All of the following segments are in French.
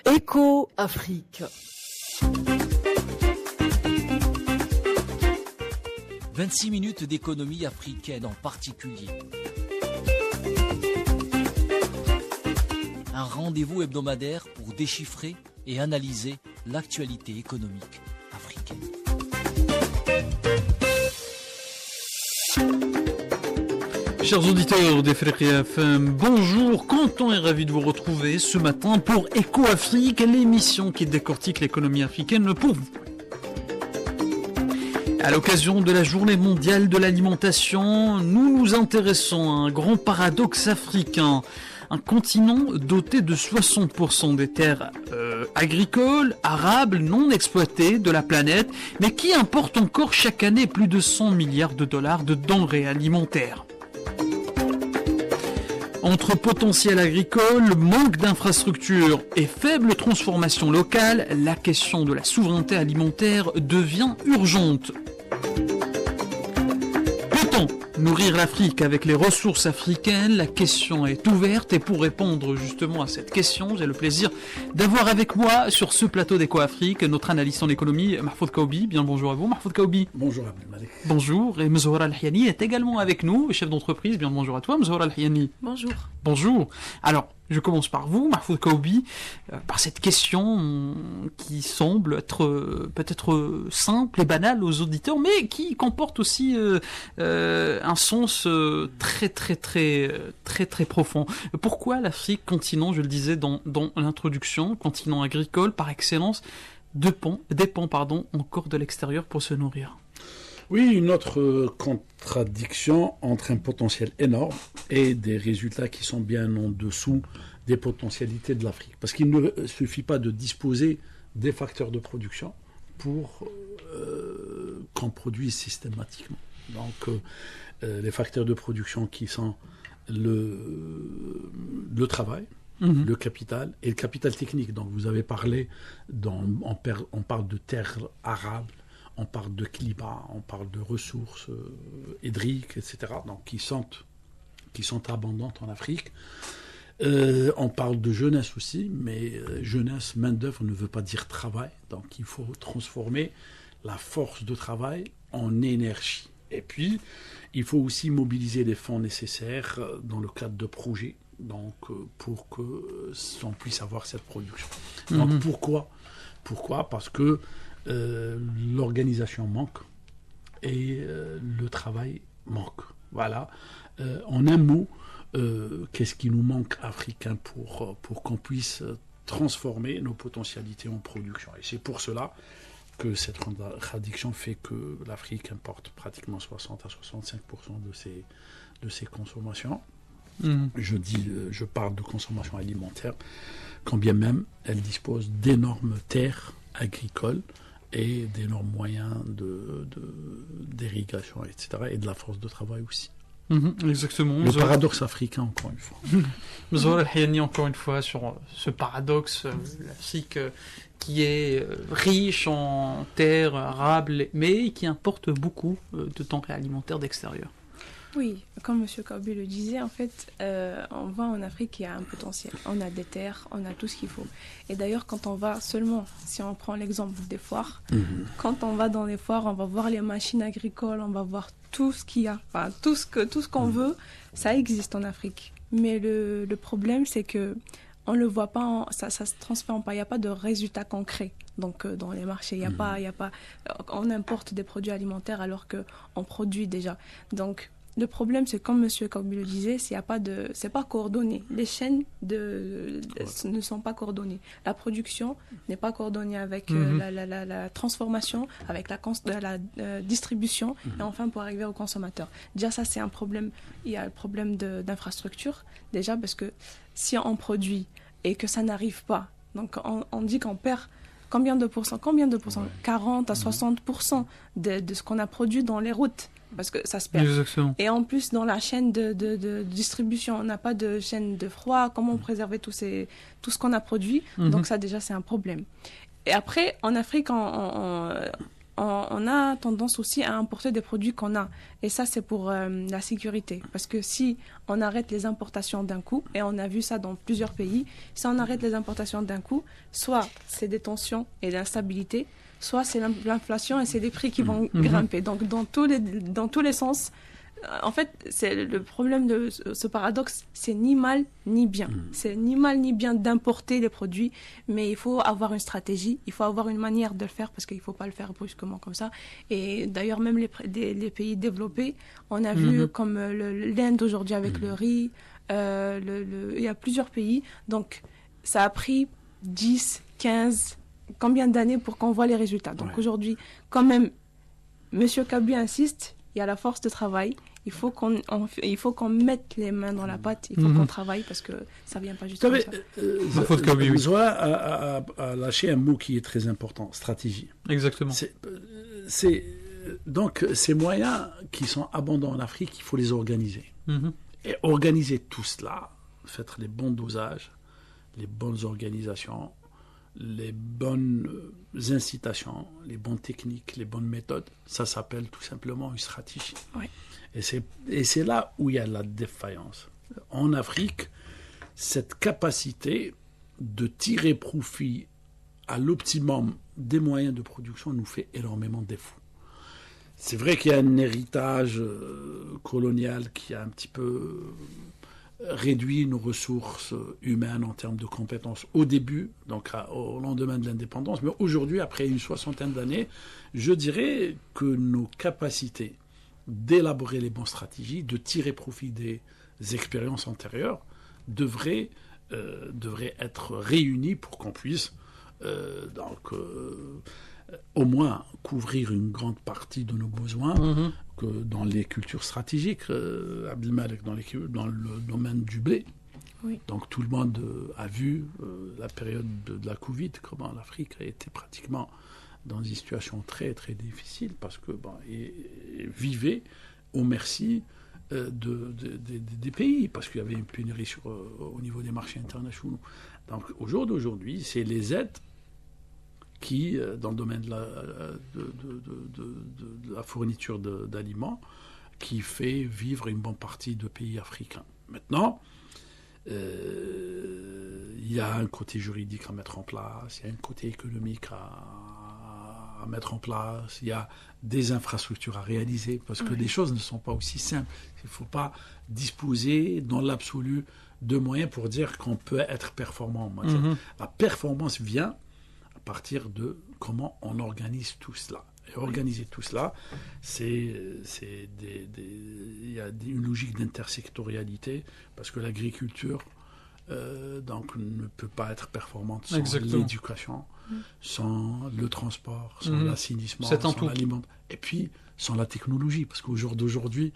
Éco-Afrique. 26 minutes d'économie africaine en particulier. Un rendez-vous hebdomadaire pour déchiffrer et analyser l'actualité économique africaine. Chers auditeurs d'Afrique FM, bonjour, content et ravi de vous retrouver ce matin pour Éco-Afrique, l'émission qui décortique l'économie africaine pour vous. À l'occasion de la Journée mondiale de l'alimentation, nous nous intéressons à un grand paradoxe africain. Un continent doté de 60% des terres agricoles, arables, non exploitées de la planète, mais qui importe encore chaque année plus de 100 milliards de dollars de denrées alimentaires. Entre potentiel agricole, manque d'infrastructures et faible transformation locale, la question de la souveraineté alimentaire devient urgente. Peut-on nourrir l'Afrique avec les ressources africaines? La question est ouverte et pour répondre justement à cette question, j'ai le plaisir d'avoir avec moi sur ce plateau d'Éco-Afrique notre analyste en économie, Mahfoud Kaoubi. Bien bonjour à vous, Mahfoud Kaoubi. Bonjour Abdelmalek. Bonjour, et Mzoura Al-Hiani est également avec nous, chef d'entreprise. Bien bonjour à toi, Mzoura Al-Hiani. Bonjour. Bonjour. Alors, je commence par vous, Mahfoud Kaoubi, par cette question qui semble être peut-être simple et banale aux auditeurs, mais qui comporte aussi un sens très profond. Pourquoi l'Afrique, continent, je le disais dans l'introduction, continent agricole par excellence, dépend encore de l'extérieur pour se nourrir? Oui, une autre contradiction entre un potentiel énorme et des résultats qui sont bien en dessous des potentialités de l'Afrique. Parce qu'il ne suffit pas de disposer des facteurs de production pour qu'on produise systématiquement. Donc, les facteurs de production qui sont le travail, le capital et le capital technique. Donc, vous avez parlé, on parle de terres arables, on parle de climat, on parle de ressources hydriques, etc. Donc, qui sont abondantes en Afrique. On parle de jeunesse aussi, mais jeunesse, main-d'œuvre ne veut pas dire travail. Donc, il faut transformer la force de travail en énergie. Et puis, il faut aussi mobiliser les fonds nécessaires dans le cadre de projets, donc pour que on puisse avoir cette production. Donc, pourquoi ? Parce que l'organisation manque et le travail manque. Voilà. En un mot, qu'est-ce qui nous manque africain pour qu'on puisse transformer nos potentialités en production? Et c'est pour cela que cette contradiction fait que l'Afrique importe pratiquement 60 à 65% de ses consommations. Je parle de consommation alimentaire, quand bien même elle dispose d'énormes terres agricoles et d'énormes moyens d'irrigation, etc. et de la force de travail aussi. Exactement. Le paradoxe africain, encore une fois. Mzoura Al-Hiani, encore une fois, sur ce paradoxe, l'Afrique qui est riche en terres arables, mais qui importe beaucoup de denrées alimentaires d'extérieur. Oui, comme M. Kaoubi le disait, en fait, on va en Afrique, il y a un potentiel. On a des terres, on a tout ce qu'il faut. Et d'ailleurs, quand on va seulement, si on prend l'exemple des foires, quand on va dans les foires, on va voir les machines agricoles, on va voir tout ce qu'il y a, enfin, tout ce qu'on veut, ça existe en Afrique. Mais le problème, c'est que on le voit pas, ça se transforme pas, il n'y a pas de résultats concrets. Donc dans les marchés, il y a pas, on importe des produits alimentaires alors que on produit déjà. Donc le problème, c'est comme M. Kaoubi le disait, c'est pas coordonné. Les chaînes ne sont pas coordonnées. La production n'est pas coordonnée avec la transformation, avec la distribution, et enfin pour arriver au consommateur. Déjà, ça, c'est un problème. Il y a le problème d'infrastructure, déjà, parce que si on produit et que ça n'arrive pas, donc on dit qu'on perd combien de pourcents 40 à 60% de ce qu'on a produit dans les routes. Parce que ça se perd. Exactement. Et en plus, dans la chaîne de distribution, on n'a pas de chaîne de froid. Comment préserver tout ce qu'on a produit? Donc ça, déjà, c'est un problème. Et après, en Afrique, on a tendance aussi à importer des produits qu'on a. Et ça, c'est pour la sécurité. Parce que si on arrête les importations d'un coup, et on a vu ça dans plusieurs pays, si on arrête les importations d'un coup, soit c'est des tensions et de l'instabilité, soit c'est l'inflation et c'est des prix qui vont grimper. Donc, dans tous les sens, en fait, c'est le problème de ce paradoxe, c'est ni mal ni bien. C'est ni mal ni bien d'importer les produits, mais il faut avoir une stratégie, il faut avoir une manière de le faire parce qu'il ne faut pas le faire brusquement comme ça. Et d'ailleurs, même les pays développés, on a vu comme l'Inde aujourd'hui avec le riz, il y a plusieurs pays. Donc, ça a pris 10, 15, combien d'années pour qu'on voit les résultats. Donc aujourd'hui, quand même, M. Kabi insiste, il y a la force de travail. Il faut qu'on mette les mains dans la pâte, il faut qu'on travaille parce que ça ne vient pas juste comme ça. Zola a lâché un mot qui est très important, stratégie. Exactement. Donc ces moyens qui sont abondants en Afrique, il faut les organiser. Et organiser tout cela, faire les bons dosages, les bonnes organisations, les bonnes incitations, les bonnes techniques, les bonnes méthodes, ça s'appelle tout simplement une stratégie. Oui. Et c'est là où il y a la défaillance. En Afrique, cette capacité de tirer profit à l'optimum des moyens de production nous fait énormément défaut. C'est vrai qu'il y a un héritage colonial qui a un petit peu réduit nos ressources humaines en termes de compétences au début, donc au lendemain de l'indépendance, mais aujourd'hui, après une 60aine d'années, je dirais que nos capacités d'élaborer les bonnes stratégies, de tirer profit des expériences antérieures, devraient être réunies pour qu'on puisse au moins couvrir une grande partie de nos besoins que dans les cultures stratégiques, Abdelmalek dans le domaine du blé. Oui. Donc tout le monde a vu la période de la Covid, comment l'Afrique a été pratiquement dans une situation très très difficile parce que il vivait au merci des pays, parce qu'il y avait une pénurie au niveau des marchés internationaux. Donc au jour d'aujourd'hui, c'est les aides qui, dans le domaine de la fourniture d'aliments, qui fait vivre une bonne partie de pays africains. Maintenant, il y a un côté juridique à mettre en place, il y a un côté économique à mettre en place, il y a des infrastructures à réaliser, parce que les choses ne sont pas aussi simples. Il ne faut pas disposer dans l'absolu de moyens pour dire qu'on peut être performant en matière. La performance vient à partir de comment on organise tout cela. Et organiser tout cela, il y a une logique d'intersectorialité, parce que l'agriculture donc ne peut pas être performante sans l'éducation, sans le transport, sans l'assainissement, sans l'aliment, et puis sans la technologie, parce qu'au jour d'aujourd'hui,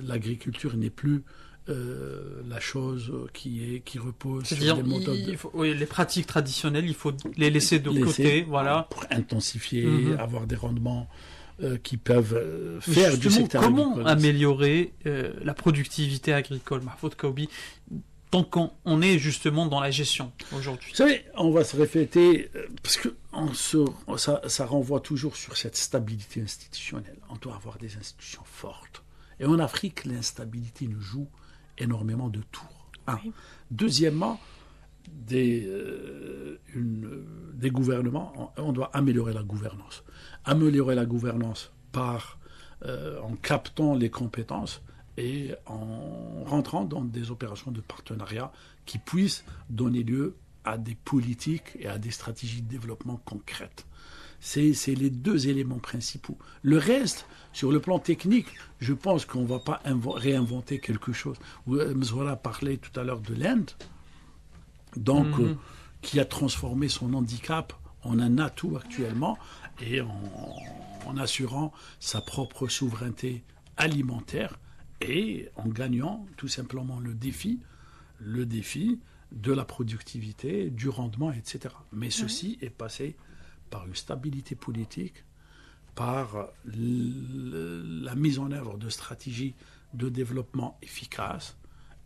l'agriculture n'est plus la chose qui repose sur des méthodes. Les pratiques traditionnelles, il faut les laisser de côté, voilà, pour intensifier, avoir des rendements qui peuvent faire du secteur agricole. Comment améliorer la productivité agricole, Mahfoud Kaoubi, tant qu'on est justement dans la gestion aujourd'hui? Vous savez, on va se répéter, parce que ça renvoie toujours sur cette stabilité institutionnelle. On doit avoir des institutions fortes. Et en Afrique, l'instabilité nous joue énormément de tours. Oui. Deuxièmement, des gouvernements, on doit améliorer la gouvernance. Améliorer la gouvernance en captant les compétences et en rentrant dans des opérations de partenariat qui puissent donner lieu à des politiques et à des stratégies de développement concrètes. C'est les deux éléments principaux. Le reste, sur le plan technique, je pense qu'on ne va pas réinventer quelque chose. Mzola parlait tout à l'heure de l'Inde, donc qui a transformé son handicap en un atout actuellement, et en assurant sa propre souveraineté alimentaire et en gagnant tout simplement le défi de la productivité, du rendement, etc. Mais ceci est passé par une stabilité politique, par la mise en œuvre de stratégies de développement efficaces,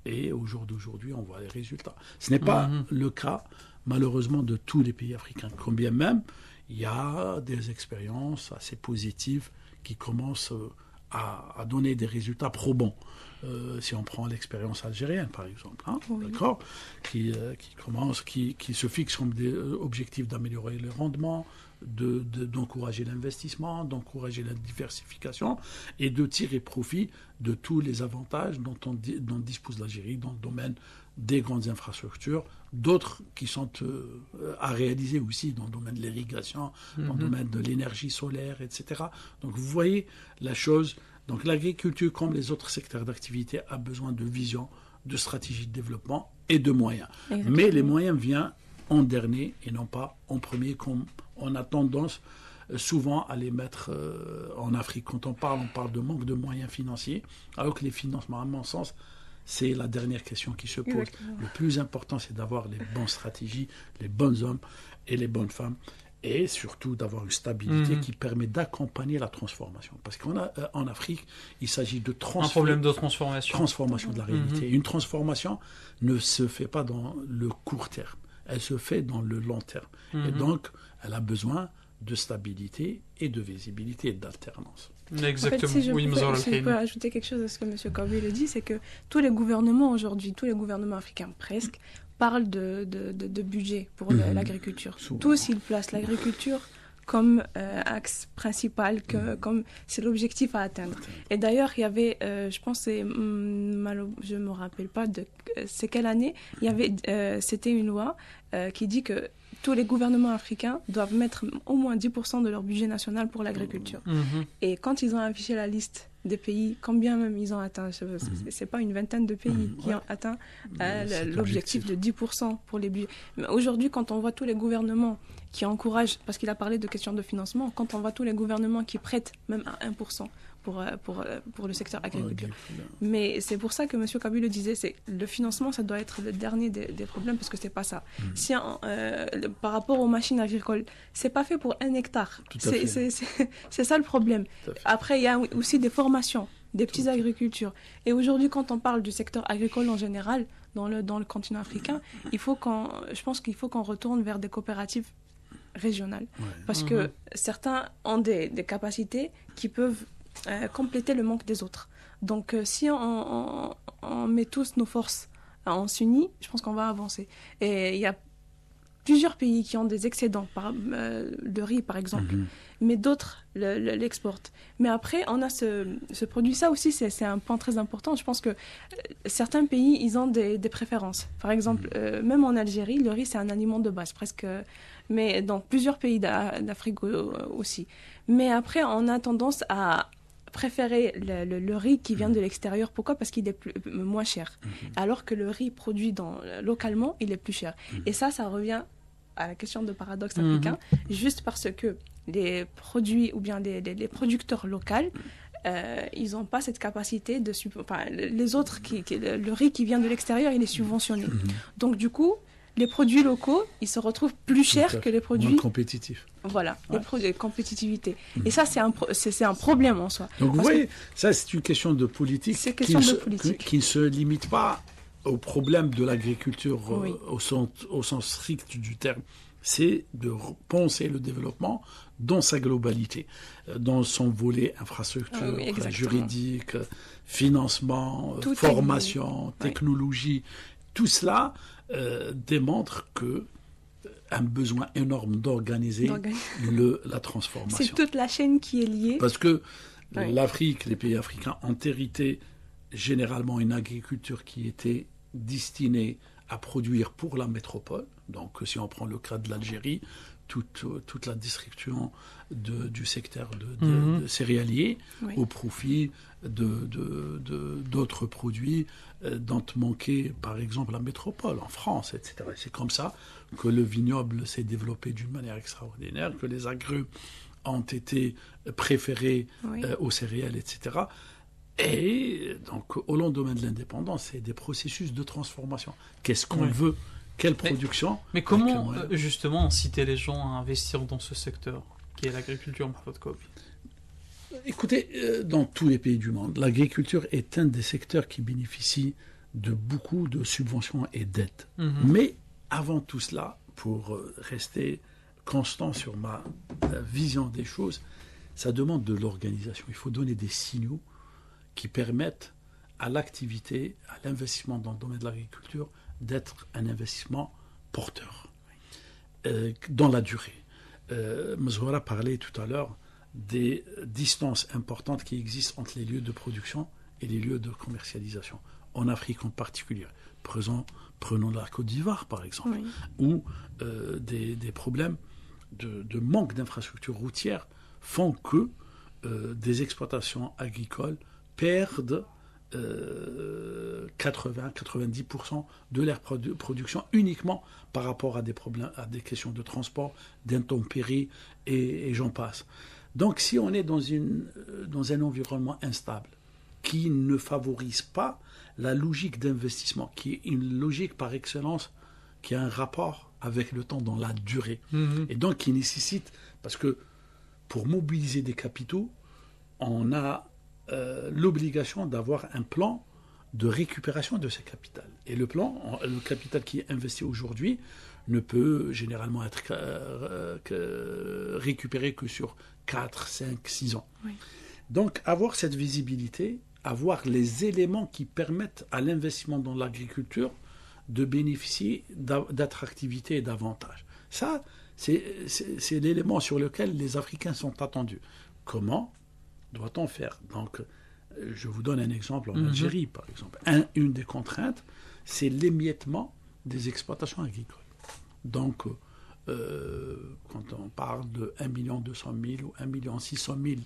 et au jour d'aujourd'hui, on voit les résultats. Ce n'est pas le cas, malheureusement, de tous les pays africains, quand bien même il y a des expériences assez positives qui commencent à donner des résultats probants. Si on prend l'expérience algérienne, par exemple, Oui. d'accord, qui se fixe comme des objectifs d'améliorer le rendement, d'encourager l'investissement, d'encourager la diversification et de tirer profit de tous les avantages dont dispose l'Algérie dans le domaine des grandes infrastructures, d'autres qui sont à réaliser aussi dans le domaine de l'irrigation, dans le domaine de l'énergie solaire, etc. Donc vous voyez la chose. Donc l'agriculture, comme les autres secteurs d'activité, a besoin de vision, de stratégie de développement et de moyens. Exactement. Mais les moyens viennent en dernier et non pas en premier, comme on a tendance souvent à les mettre en Afrique. Quand on parle de manque de moyens financiers, alors que les financements, à mon sens, c'est la dernière question qui se pose. Exactement. Le plus important, c'est d'avoir les bonnes stratégies, les bons hommes et les bonnes femmes, et surtout d'avoir une stabilité qui permet d'accompagner la transformation. Parce qu'en Afrique, il s'agit de Un problème de transformation. de la réalité. Une transformation ne se fait pas dans le court terme, elle se fait dans le long terme. Et donc, elle a besoin de stabilité et de visibilité et d'alternance. Exactement. En fait, Oui, Mazar si je peux Al-Haïmi. ajouter quelque chose à ce que M. Kabi le dit, c'est que tous les gouvernements aujourd'hui, tous les gouvernements africains presque, parlent de budget pour l'agriculture. Souvent. Tous, ils placent l'agriculture comme axe principal, comme c'est l'objectif à atteindre. Et d'ailleurs, il y avait, je pense, je ne me rappelle pas de c'est quelle année, c'était une loi qui dit que tous les gouvernements africains doivent mettre au moins 10% de leur budget national pour l'agriculture. Et quand ils ont affiché la liste des pays, combien même ils ont atteint, c'est pas une vingtaine de pays qui ont atteint l'objectif de 10% pour les budgets. Mais aujourd'hui, quand on voit tous les gouvernements qui encouragent, parce qu'il a parlé de questions de financement, quand on voit tous les gouvernements qui prêtent même à 1% pour le secteur agricole. Mais c'est pour ça que M. Kabi le disait, c'est le financement, ça doit être le dernier des problèmes, parce que c'est pas ça. Si par rapport aux machines agricoles, c'est pas fait pour 1 hectare. C'est ça le problème. Après, il y a aussi des formations, des petites agricultures. Et aujourd'hui, quand on parle du secteur agricole en général, dans le continent africain, je pense qu'il faut qu'on retourne vers des coopératives régionales. Parce que certains ont des capacités qui peuvent compléter le manque des autres. Donc, si on met tous nos forces, on s'unit, je pense qu'on va avancer. Et il y a plusieurs pays qui ont des excédents de riz, par exemple, mais d'autres l'exportent. Mais après, on a ce produit. Ça aussi, c'est un point très important. Je pense que certains pays, ils ont des préférences. Par exemple, même en Algérie, le riz, c'est un aliment de base, presque. Mais dans plusieurs pays d'Afrique aussi. Mais après, on a tendance à préférer le riz qui vient de l'extérieur. Pourquoi ? Parce qu'il est moins cher. Alors que le riz produit localement, il est plus cher. Et ça revient à la question de paradoxe africain, juste parce que les produits ou bien les producteurs locaux, ils n'ont pas cette capacité de... les autres, le riz qui vient de l'extérieur, il est subventionné. Donc du coup, les produits locaux, ils se retrouvent plus chers que les produits... Moins compétitifs. Voilà, les produits de compétitivité. Et ça, c'est un problème en soi. Donc vous voyez, ça c'est une question de politique, qui ne se limite pas au problème de l'agriculture au sens strict du terme. C'est de penser le développement dans sa globalité, dans son volet infrastructure, juridique, financement, formation, technologie. Tout cela démontre un besoin énorme d'organiser la transformation. C'est toute la chaîne qui est liée. Parce que l'Afrique, les pays africains ont hérité généralement une agriculture qui était destinée à produire pour la métropole. Donc si on prend le cas de l'Algérie, toute la distribution du secteur de céréaliers au profit d'autres produits dont manquait par exemple la métropole en France, etc. Et c'est comme ça que le vignoble s'est développé d'une manière extraordinaire, que les agrumes ont été préférés aux céréales, etc. Et donc au lendemain de l'indépendance, c'est des processus de transformation. Qu'est-ce qu'on veut ? Quelle production ? Mais comment, justement, inciter les gens à investir dans ce secteur, qui est l'agriculture, Mohamed Kabi ? Écoutez, dans tous les pays du monde, l'agriculture est un des secteurs qui bénéficie de beaucoup de subventions et d'aides. Mais avant tout cela, pour rester constant sur ma vision des choses, ça demande de l'organisation. Il faut donner des signaux qui permettent à l'activité, à l'investissement dans le domaine de l'agriculture, d'être un investissement porteur dans la durée. Mzoura parlait tout à l'heure des distances importantes qui existent entre les lieux de production et les lieux de commercialisation. En Afrique en particulier. Prenons la Côte d'Ivoire, par exemple, où des problèmes de manque d'infrastructures routières font que des exploitations agricoles perdent 80-90% de leur production uniquement par rapport à des problèmes, à des questions de transport, d'intempéries et j'en passe. Donc si on est dans un environnement instable qui ne favorise pas la logique d'investissement, qui est une logique par excellence, qui a un rapport avec le temps dans la durée, et donc qui nécessite, parce que pour mobiliser des capitaux, on a l'obligation d'avoir un plan de récupération de ces capitaux. Et le capital qui est investi aujourd'hui ne peut généralement être récupéré que sur 4, 5, 6 ans. Oui. Donc avoir cette visibilité, avoir les éléments qui permettent à l'investissement dans l'agriculture de bénéficier d'attractivité et d'avantages. Ça, c'est l'élément sur lequel les Africains sont attendus. Comment doit-on faire? Donc, je vous donne un exemple en Algérie, par exemple. Une des contraintes, c'est l'émiettement des exploitations agricoles. Donc, quand on parle de 1 200 000 ou 1 600 000,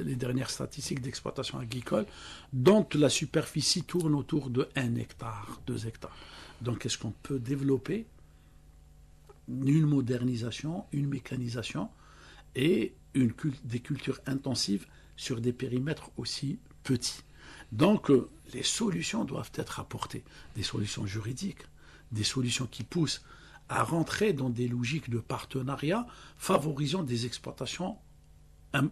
les dernières statistiques d'exploitation agricole, dont la superficie tourne autour de 1 hectare, 2 hectares. Donc, est-ce qu'on peut développer une modernisation, une mécanisation et des cultures intensives sur des périmètres aussi petits? Donc, les solutions doivent être apportées, des solutions juridiques, des solutions qui poussent à rentrer dans des logiques de partenariat favorisant des exploitations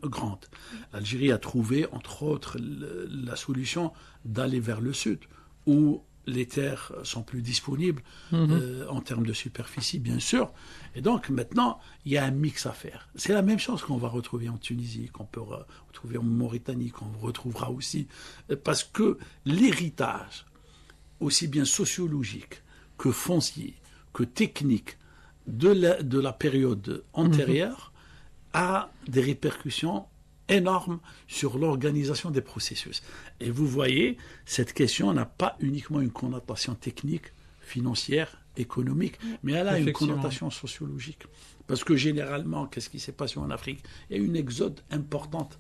grandes. L'Algérie a trouvé, entre autres, la solution d'aller vers le sud, où les terres sont plus disponibles en termes de superficie, bien sûr. Et donc, maintenant, il y a un mix à faire. C'est la même chose qu'on va retrouver en Tunisie, qu'on peut retrouver en Mauritanie, qu'on retrouvera aussi. Parce que l'héritage, aussi bien sociologique que foncier, que technique de la période antérieure a des répercussions énormes sur l'organisation des processus. Et vous voyez, cette question n'a pas uniquement une connotation technique, financière, économique, mais elle a une connotation sociologique. Parce que généralement, qu'est-ce qui s'est passé en Afrique? Il y a une exode importante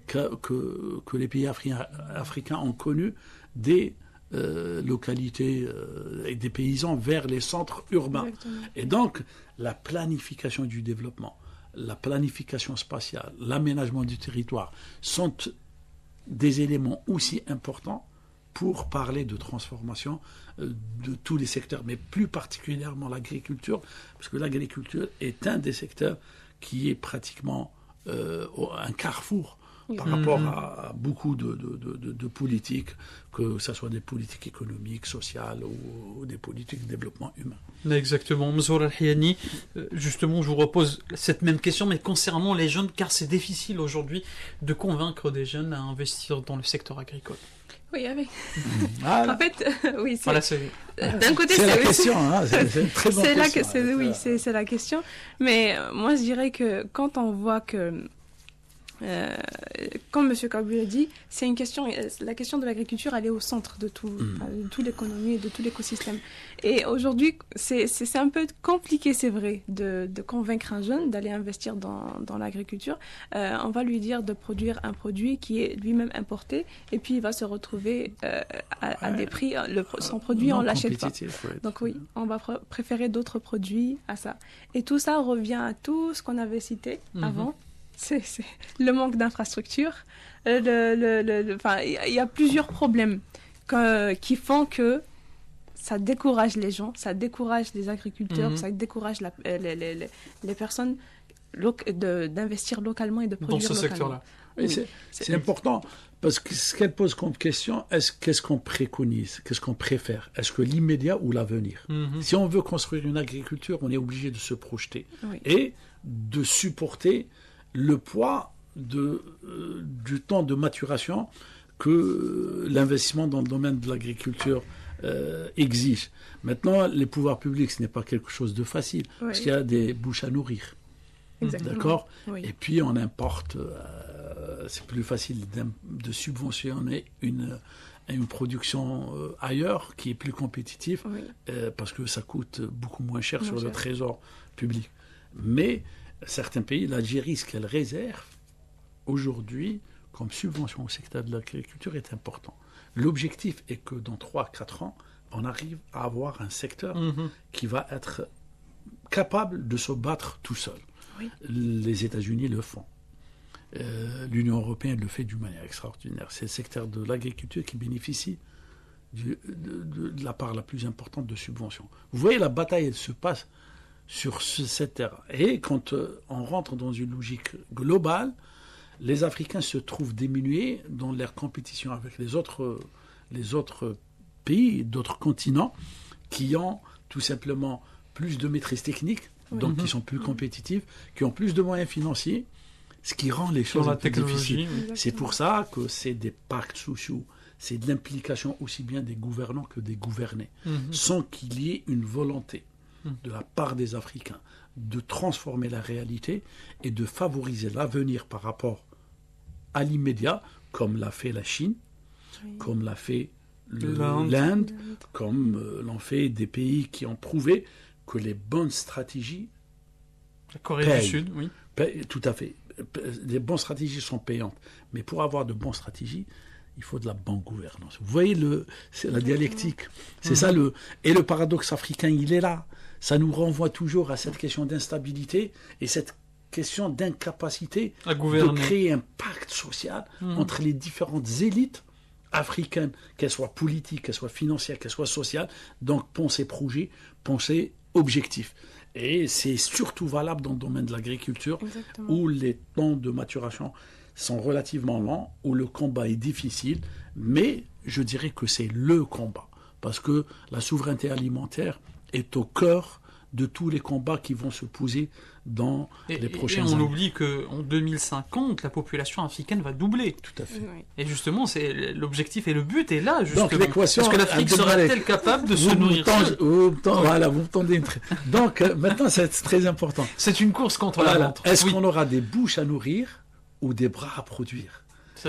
que les pays africains ont connu des localités et des paysans vers les centres urbains. Exactement. Et donc, la planification du développement, la planification spatiale, l'aménagement du territoire sont des éléments aussi importants pour parler de transformation de tous les secteurs, mais plus particulièrement l'agriculture, parce que l'agriculture est un des secteurs qui est pratiquement un carrefour par rapport à beaucoup de politiques, que ce soit des politiques économiques, sociales ou des politiques de développement humain. Exactement. Mzoura Al-Hayani, justement, je vous repose cette même question, mais concernant les jeunes, car c'est difficile aujourd'hui de convaincre des jeunes à investir dans le secteur agricole. Oui, avec. Voilà. En fait, oui, c'est. Voilà, d'un côté, c'est la question, hein, c'est une très bonne question. Oui, c'est la question. Mais moi, je dirais que quand on voit que comme M. Kabou l'a dit, c'est une question, la question de l'agriculture, elle est au centre de tout l'économie et de tout l'écosystème. Et aujourd'hui, c'est un peu compliqué, c'est vrai, de convaincre un jeune d'aller investir dans l'agriculture. On va lui dire de produire un produit qui est lui-même importé, et puis il va se retrouver à des prix, son produit, on ne l'achète pas. Donc oui, on va préférer d'autres produits à ça. Et tout ça revient à tout ce qu'on avait cité avant. C'est le manque d'infrastructures. Il y a plusieurs problèmes qui font que ça décourage les gens, ça décourage les agriculteurs, ça décourage les personnes d'investir localement et de produire localement. Dans ce secteur-là. Et c'est important, parce que ce qu'elle pose comme question, qu'est-ce qu'on préconise, qu'est-ce qu'on préfère? Est-ce que l'immédiat ou l'avenir? Si on veut construire une agriculture, on est obligé de se projeter et de supporter le poids du temps de maturation que l'investissement dans le domaine de l'agriculture exige. Maintenant, les pouvoirs publics, ce n'est pas quelque chose de facile, parce qu'il y a des bouches à nourrir. Exactement. D'accord. Oui. Et puis on importe, c'est plus facile de subventionner une production ailleurs qui est plus compétitive, parce que ça coûte beaucoup moins cher sur le trésor public. Mais certains pays, l'Algérie, ce qu'elle réserve aujourd'hui comme subvention au secteur de l'agriculture est important. L'objectif est que dans 3-4 ans, on arrive à avoir un secteur qui va être capable de se battre tout seul. Oui. Les États-Unis le font. L'Union européenne le fait d'une manière extraordinaire. C'est le secteur de l'agriculture qui bénéficie de la part la plus importante de subventions. Vous voyez, la bataille, elle se passe sur cette terre. Et quand on rentre dans une logique globale, les Africains se trouvent diminués dans leur compétition avec les autres pays, d'autres continents, qui ont tout simplement plus de maîtrise technique, donc qui sont plus compétitifs, qui ont plus de moyens financiers, ce qui rend les choses plus difficiles. C'est pour ça que c'est des pactes sociaux, c'est de l'implication aussi bien des gouvernants que des gouvernés, sans qu'il y ait une volonté de la part des Africains de transformer la réalité et de favoriser l'avenir par rapport à l'immédiat, comme l'a fait la Chine, comme l'a fait l'Inde, comme l'ont fait des pays qui ont prouvé que les bonnes stratégies la Corée du Sud, tout à fait. Les bonnes stratégies sont payantes. Mais pour avoir de bonnes stratégies, il faut de la bonne gouvernance. Vous voyez c'est la dialectique. C'est ça et le paradoxe africain, il est là. Ça nous renvoie toujours à cette question d'instabilité et cette question d'incapacité de créer un pacte social entre les différentes élites africaines, qu'elles soient politiques, qu'elles soient financières, qu'elles soient sociales. Donc, penser projet, penser objectif. Et c'est surtout valable dans le domaine de l'agriculture, où les temps de maturation sont relativement lents, où le combat est difficile, mais je dirais que c'est le combat, parce que la souveraineté alimentaire est au cœur de tous les combats qui vont se poser dans les prochaines années. Et on oublie qu'en 2050, la population africaine va doubler. Tout à fait. Et justement, c'est l'objectif et le but est là, justement. Donc l'équation... Est-ce que l'Afrique sera-t-elle capable de se nourrir seule ? Voilà, vous me tendez une... Donc maintenant, c'est très important. C'est une course contre la montre. Est-ce qu'on aura des bouches à nourrir ou des bras à produire ?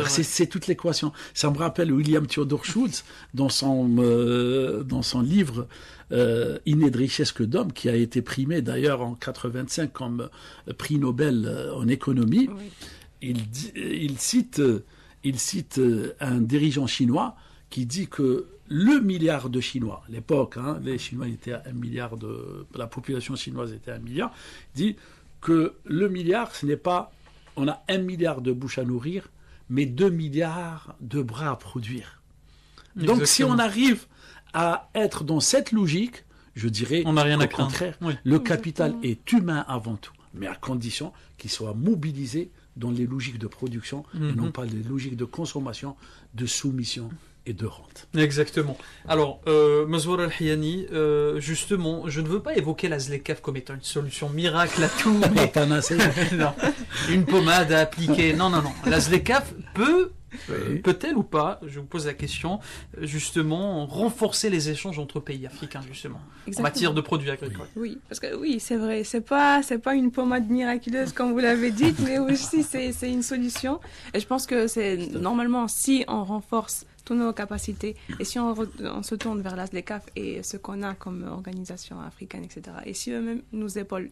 C'est toute l'équation. Ça me rappelle William Theodore Schultz dans son livre Il n'est de richesse que d'homme, qui a été primé d'ailleurs en 85 comme prix Nobel en économie. Il cite un dirigeant chinois qui dit que le milliard de Chinois, à l'époque, les Chinois étaient à 1 milliard la population chinoise était à 1 milliard, dit que le milliard, ce n'est pas, on a 1 milliard de bouches à nourrir, mais 2 milliards de bras à produire. Exactement. Donc si on arrive à être dans cette logique, je dirais on n'a rien à contraire, le capital est humain avant tout, mais à condition qu'il soit mobilisé dans les logiques de production et non pas les logiques de consommation, de soumission et de rente. Exactement. Alors, Mazouar Al-Hiyani, justement, je ne veux pas évoquer la ZLECAf comme étant une solution miracle à tout, mais... non, une pommade à appliquer. Non. La ZLECAf peut-elle ou pas, je vous pose la question, justement, renforcer les échanges entre pays africains, justement, en matière de produits agricoles. Oui, parce que c'est vrai, c'est pas une pommade miraculeuse comme vous l'avez dit, mais aussi c'est une solution. Et je pense que c'est normalement, si on renforce toutes nos capacités, et si on se tourne vers la ZLECAf et ce qu'on a comme organisation africaine, etc., et si eux-mêmes nous épaulent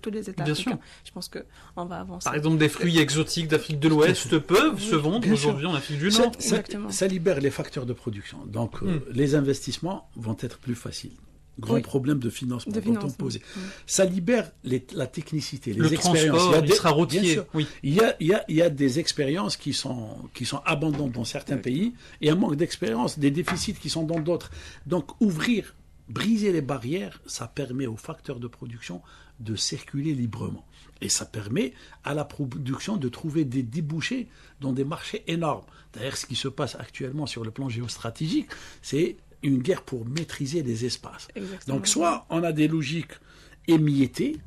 tous les États africains, je pense qu'on va avancer. Par exemple, des fruits exotiques d'Afrique de l'Ouest peuvent se vendre aujourd'hui en Afrique du Nord. Ça libère les facteurs de production. Donc, les investissements vont être plus faciles. Grand problème de financement dont on posait. Ça libère la technicité, les expériences. Il sera routier. Il y a des expériences qui sont abondantes dans certains pays et un manque d'expérience, des déficits qui sont dans d'autres. Donc ouvrir briser les barrières, ça permet aux facteurs de production de circuler librement. Et ça permet à la production de trouver des débouchés dans des marchés énormes. D'ailleurs, ce qui se passe actuellement sur le plan géostratégique, c'est une guerre pour maîtriser les espaces. Exactement. Donc, soit on a des logiques émiettées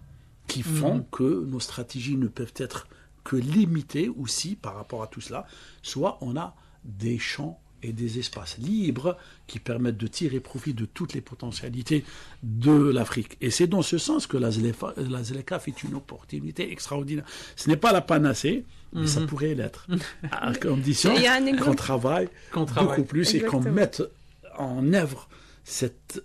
qui font que nos stratégies ne peuvent être que limitées aussi par rapport à tout cela, soit on a des champs et des espaces libres qui permettent de tirer profit de toutes les potentialités de l'Afrique. Et c'est dans ce sens que la ZLECAf est une opportunité extraordinaire. Ce n'est pas la panacée, mais ça pourrait l'être, à condition qu'on travaille beaucoup plus. Exactement. Et qu'on mette en œuvre cette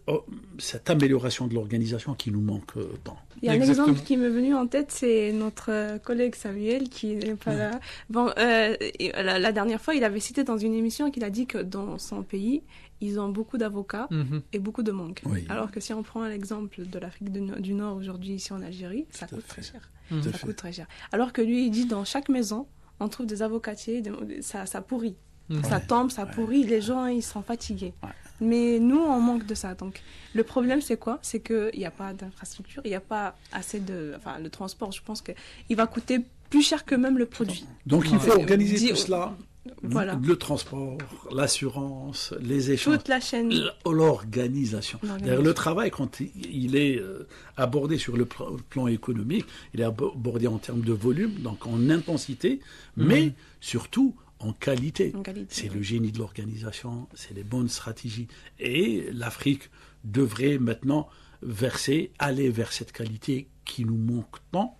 amélioration de l'organisation qui nous manque tant. Il y a un Exactement. exemple qui m'est venu en tête, c'est notre collègue Samuel qui n'est pas là. Bon, la dernière fois, il avait cité dans une émission qu'il a dit que dans son pays, ils ont beaucoup d'avocats et beaucoup de manques. Oui. Alors que si on prend l'exemple de l'Afrique du Nord aujourd'hui, ici en Algérie, ça coûte très cher. Ça coûte très cher. Alors que lui, il dit dans chaque maison, on trouve des avocatiers, ça pourrit. Ça tombe, ça pourrit, les gens, ils sont fatigués. Ouais. Mais nous, on manque de ça. Donc, le problème, c'est quoi? C'est qu'il n'y a pas d'infrastructure, il n'y a pas assez de... Enfin, le transport, je pense qu'il va coûter plus cher que même le produit. Donc il faut organiser Dis- tout cela. Voilà. Le transport, l'assurance, les échanges. Toute la chaîne. L'organisation. D'ailleurs, le travail, quand il est abordé sur le plan économique, il est abordé en termes de volume, donc en intensité, mais surtout en qualité. En qualité, C'est oui. le génie de l'organisation, c'est les bonnes stratégies. Et l'Afrique devrait maintenant aller vers cette qualité qui nous manque tant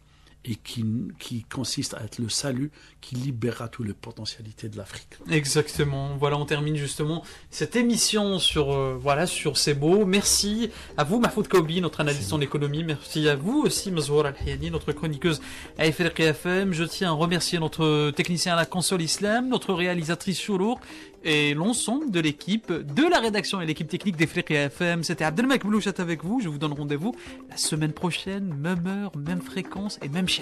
et qui consiste à être le salut qui libérera toutes les potentialités de l'Afrique. Exactement. Voilà, on termine justement cette émission sur ces mots. Merci à vous, Mahfoud Koubi, notre analyste en économie. Merci à vous aussi, Mazouara Al-Hayani, notre chroniqueuse à Afrique FM. Je tiens à remercier notre technicien à la console Islam, notre réalisatrice Choulour et l'ensemble de l'équipe, de la rédaction et l'équipe technique d'Afrique FM. C'était Abdelmak Blouchat avec vous. Je vous donne rendez-vous la semaine prochaine, même heure, même fréquence et même chaîne.